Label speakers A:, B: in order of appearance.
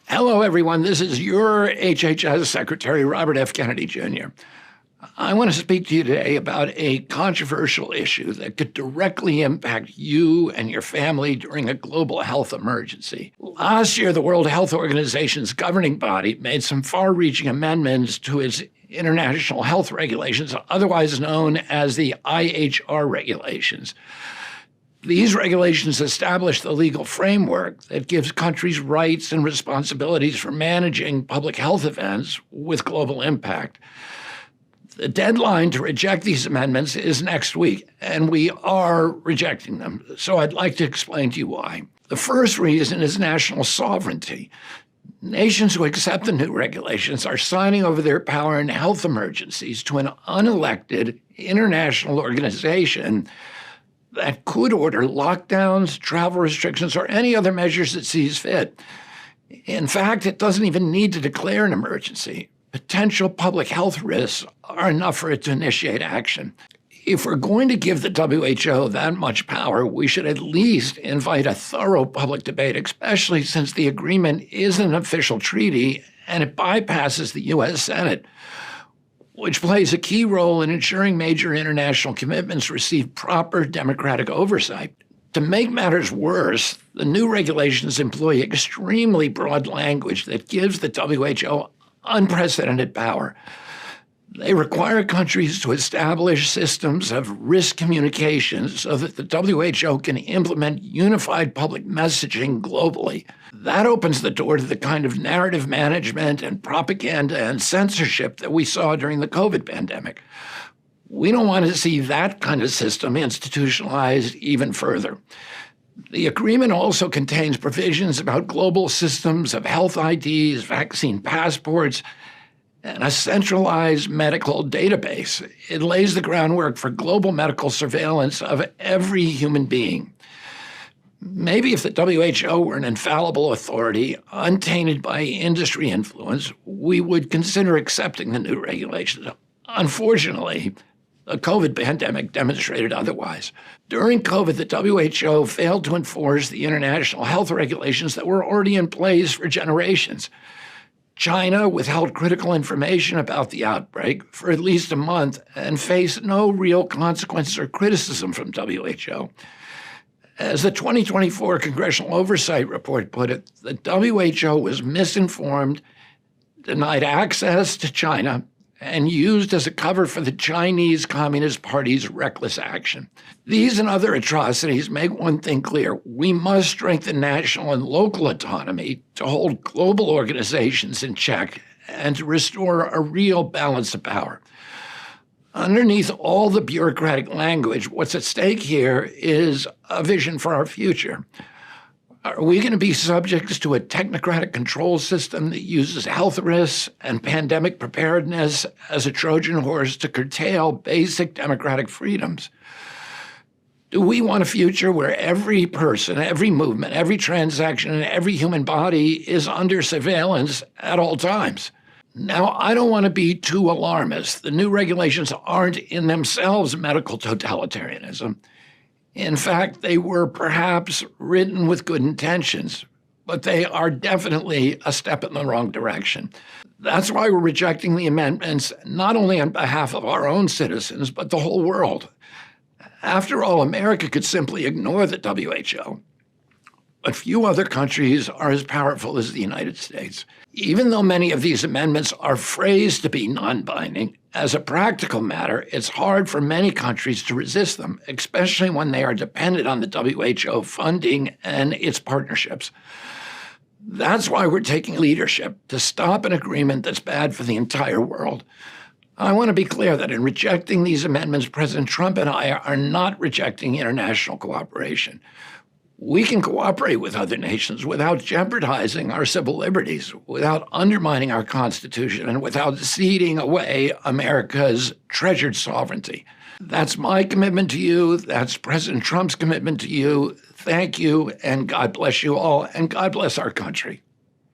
A: Hello, everyone. This is your HHS Secretary, Robert F. Kennedy, Jr. I want to speak to you today about a controversial issue that could directly impact you and your family during a global health emergency. Last year, the World Health Organization's governing body made some far-reaching amendments to its international health regulations, otherwise known as the IHR regulations. These regulations establish the legal framework that gives countries rights and responsibilities for managing public health events with global impact. The deadline to reject these amendments is next week, and we are rejecting them. So I'd like to explain to you why. The first reason is national sovereignty. Nations who accept the new regulations are signing over their power in health emergencies to an unelected international organization that could order lockdowns, travel restrictions, or any other measures it sees fit. In fact, it doesn't even need to declare an emergency. Potential public health risks are enough for it to initiate action. If we're going to give the WHO that much power, we should at least invite a thorough public debate, especially since the agreement is an official treaty and it bypasses the U.S. Senate, which plays a key role in ensuring major international commitments receive proper democratic oversight. To make matters worse, the new regulations employ extremely broad language that gives the WHO unprecedented power. They require countries to establish systems of risk communication so that the WHO can implement unified public messaging globally. That opens the door to the kind of narrative management and propaganda and censorship that we saw during the COVID pandemic. We don't want to see that kind of system institutionalized even further. The agreement also contains provisions about global systems of health IDs, vaccine passports, and a centralized medical database. It lays the groundwork for global medical surveillance of every human being. Maybe if the WHO were an infallible authority, untainted by industry influence, we would consider accepting the new regulations. Unfortunately, the COVID pandemic demonstrated otherwise. During COVID, the WHO failed to enforce the international health regulations that were already in place for generations. China withheld critical information about the outbreak for at least a month and faced no real consequences or criticism from WHO. As the 2024 Congressional Oversight Report put it, the WHO was misinformed, denied access to China, and used as a cover for the Chinese Communist Party's reckless action. These and other atrocities make one thing clear: we must strengthen national and local autonomy to hold global organizations in check and to restore a real balance of power. Underneath all the bureaucratic language, what's at stake here is a vision for our future. Are we going to be subjects to a technocratic control system that uses health risks and pandemic preparedness as a Trojan horse to curtail basic democratic freedoms? Do we want a future where every person, every movement, every transaction, and every human body is under surveillance at all times? Now, I don't want to be too alarmist. The new regulations aren't in themselves medical totalitarianism. In fact, they were perhaps written with good intentions, but they are definitely a step in the wrong direction. That's why we're rejecting the amendments, not only on behalf of our own citizens, but the whole world. After all, America could simply ignore the WHO. But few other countries are as powerful as the United States. Even though many of these amendments are phrased to be non-binding, as a practical matter, it's hard for many countries to resist them, especially when they are dependent on the WHO funding and its partnerships. That's why we're taking leadership to stop an agreement that's bad for the entire world. I want to be clear that in rejecting these amendments, President Trump and I are not rejecting international cooperation. We can cooperate with other nations without jeopardizing our civil liberties, without undermining our Constitution, and without ceding away America's treasured sovereignty. That's my commitment to you. That's President Trump's commitment to you. Thank you, and God bless you all, and God bless our country.